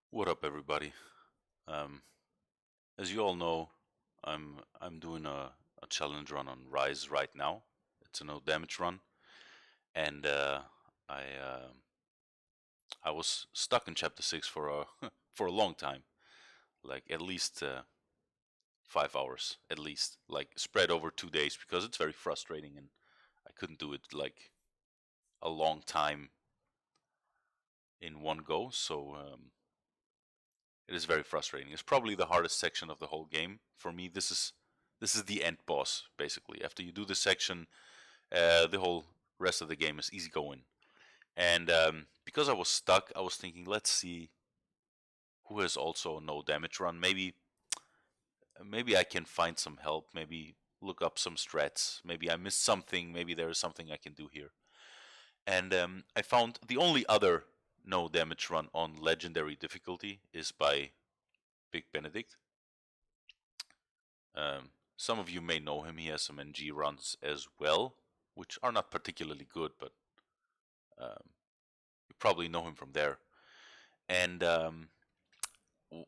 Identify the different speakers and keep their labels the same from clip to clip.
Speaker 1: What up, everybody? Um, as you all know, I'm doing a challenge run on RYSE right now. It's a no damage run, and I uh, I was stuck in chapter 6 for a for a long time, like at least 5 hours, at least, like spread over 2 days because it's very frustrating and I couldn't do it like a long time in one go. So it is very frustrating. It's probably the hardest section of the whole game for me. This is the end boss basically. After you do this section, the whole rest of the game is easy going. And because I was stuck, I was thinking, let's see who has also a no damage run. Maybe I can find some help. Maybe look up some strats. Maybe I missed something. Maybe there is something I can do here. And I found the only other no damage run on legendary difficulty is by Bick Benedict. Some of you may know him. He has some NG runs as well, which are not particularly good, but you probably know him from there. And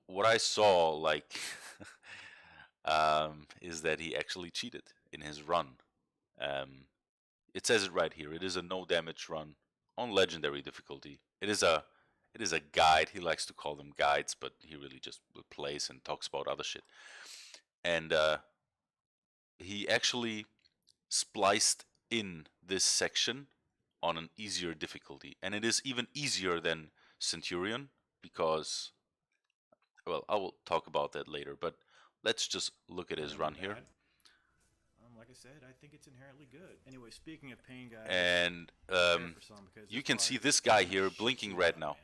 Speaker 1: what I saw, like, is that he actually cheated in his run. It says it right here. It is a no damage run on legendary difficulty. It is a guide. He likes to call them guides, but he really just plays and talks about other shit. And he actually spliced in this section on an easier difficulty, and it is even easier than Centurion because, well, I will talk about that later, but let's just look at his run here.
Speaker 2: Like I said, I think it's inherently good. Anyway, speaking of pain, guys,
Speaker 1: And you can see this guy here blinking red now,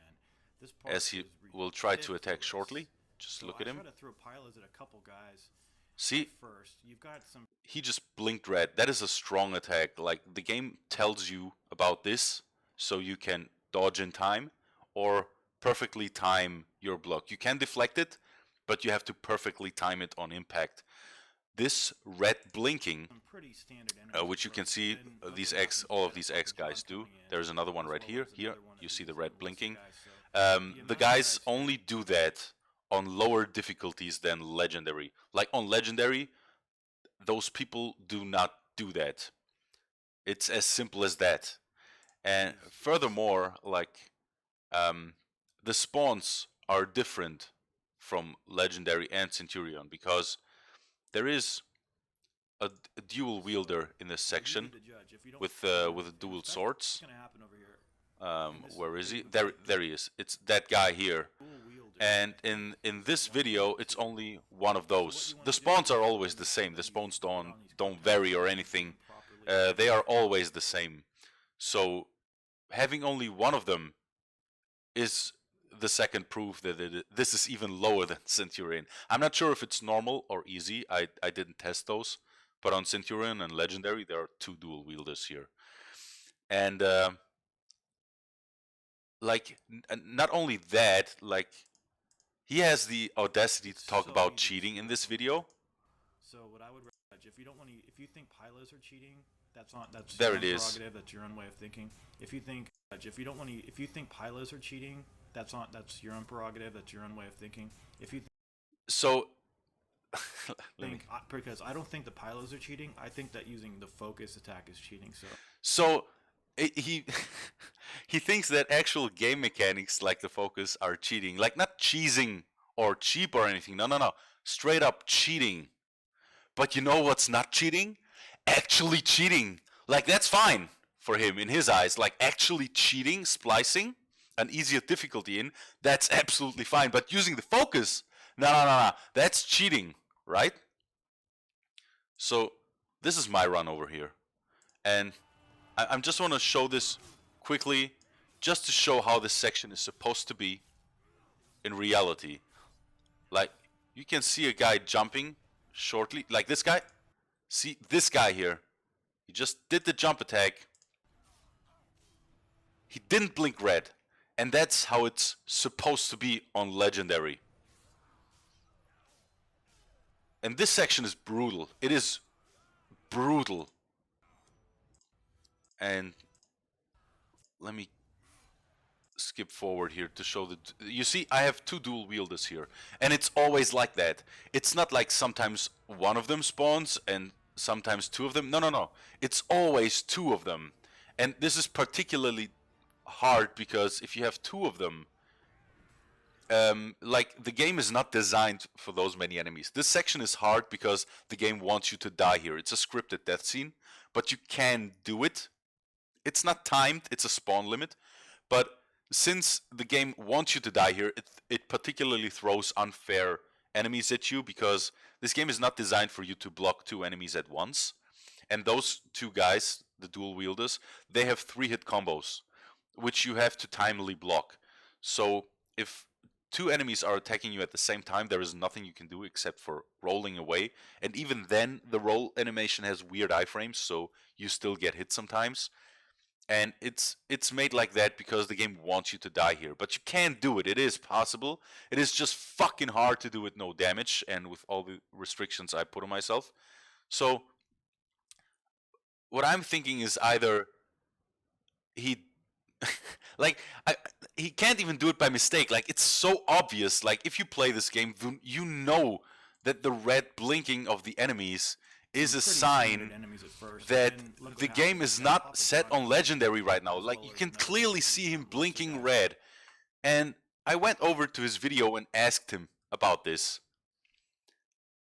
Speaker 1: as he will try to attack shortly. Just look at him.
Speaker 2: I try to throw pilos at a couple guys.
Speaker 1: See,
Speaker 2: First, you've got some.
Speaker 1: he just blinked red. That is a strong attack. Like, the game tells you about this, so you can dodge in time or perfectly time your block. You can deflect it, but you have to perfectly time it on impact. This red blinking, which you can see all of these X guys do. There's another one right here. Here you see the red blinking. The guys only do that on lower difficulties than legendary. Like on legendary, those people do not do that. It's as simple as that. And furthermore, like the spawns are different from legendary and Centurion because there is a dual wielder in this section with dual swords. Where is he? There he is. It's that guy here. And in this video, it's only one of those. The spawns are always the same. The spawns don't vary or anything. They are always the same. So having only one of them is the second proof that this is even lower than Centurion. I'm not sure if it's normal or easy. I didn't test those, but on Centurion and Legendary there are two dual wielders here, and like not only that, like he has the audacity to talk about cheating in this video.
Speaker 2: So what I would if you don't want to, if you think pilos are cheating, that's
Speaker 1: there
Speaker 2: your
Speaker 1: it is.
Speaker 2: prerogative. That's your own way of thinking. If you think if you think pilos are cheating, that's your own prerogative. That's your own way of thinking. If you
Speaker 1: So
Speaker 2: because I don't think the pilos are cheating. I think that using the focus attack is cheating.
Speaker 1: So he he thinks that actual game mechanics like the focus are cheating, like not cheesing or cheap or anything. No, straight up cheating. But you know what's not cheating? Actually cheating. Like, that's fine for him in his eyes. Like, actually cheating, splicing an easier difficulty in, that's absolutely fine. But using the focus, no, that's cheating, right? So this is my run over here, and I'm just want to show this quickly, just to show how this section is supposed to be in reality. Like, you can see a guy jumping shortly, like this guy. See this guy here, he just did the jump attack, he didn't blink red, and that's how it's supposed to be on legendary. And this section is brutal. It is brutal. And let me skip forward here to show that. You see, I have 2 dual wielders here, and it's always like that. It's not like sometimes one of them spawns and sometimes 2 of them. No, no, no. It's always 2 of them. And this is particularly hard because if you have 2 of them, like the game is not designed for those many enemies. This section is hard because the game wants you to die here. It's a scripted death scene, but you can do it. It's not timed, it's a spawn limit, but since the game wants you to die here, it particularly throws unfair enemies at you because this game is not designed for you to block 2 enemies at once. And those 2 guys, the dual wielders, they have 3-hit combos, which you have to timely block. So if 2 enemies are attacking you at the same time, there is nothing you can do except for rolling away. And even then, the roll animation has weird iframes, so you still get hit sometimes. And it's made like that because the game wants you to die here. But you can do it. It is possible. It is just fucking hard to do with no damage and with all the restrictions I put on myself. So what I'm thinking is either he like he can't even do it by mistake. Like it's so obvious. Like if you play this game, you know that the red blinking of the enemies is a sign that the game is not set on legendary right now. Like you can clearly see him blinking red. And I went over to his video and asked him about this.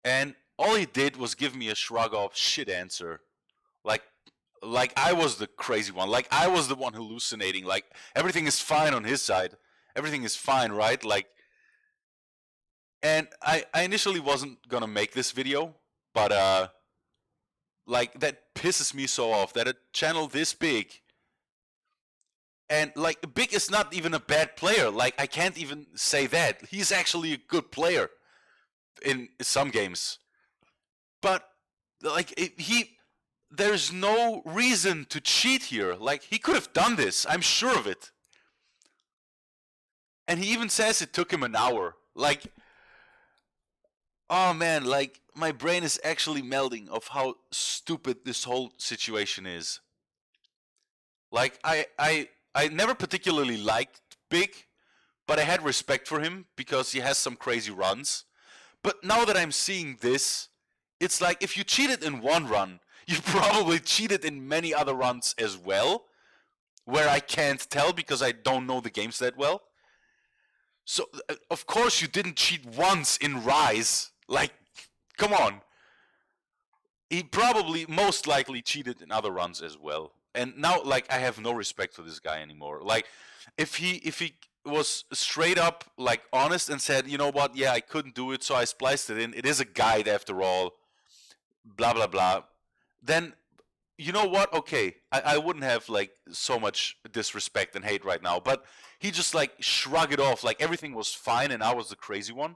Speaker 1: And all he did was give me a shrug off shit answer. Like I was the crazy one. Like I was the one hallucinating. Like everything is fine on his side. Everything is fine, right? Like, and I initially wasn't gonna make this video, but like that pisses me so off that a channel this big, and like Bick is not even a bad player. Like I can't even say that. He's actually a good player in some games. But like there's no reason to cheat here. Like he could have done this. I'm sure of it. And he even says it took him an hour. Like, oh man, like my brain is actually melting of how stupid this whole situation is. Like I never particularly liked Big, but I had respect for him because he has some crazy runs. But now that I'm seeing this, it's like if you cheated in one run, you probably cheated in many other runs as well, where I can't tell because I don't know the games that well. So, of course you didn't cheat once in RYSE. Like, come on. He probably, most likely, cheated in other runs as well. And now, like, I have no respect for this guy anymore. Like, if he was straight up, like, honest and said, you know what, yeah, I couldn't do it, so I spliced it in. It is a guide after all. Blah, blah, blah. Then, you know what? Okay, I wouldn't have, like, so much disrespect and hate right now. But he just, like, shrugged it off. Like, everything was fine and I was the crazy one.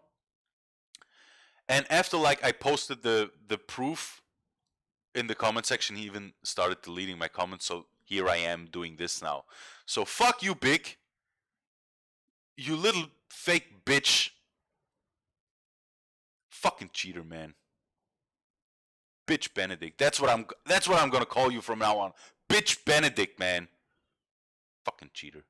Speaker 1: And after, like, I posted the proof in the comment section, he even started deleting my comments. So here I am doing this now. So fuck you, Bick. You little fake bitch. Fucking cheater, man. Bitch Benedict. That's what I'm gonna call you from now on. Bitch Benedict, man. Fucking cheater.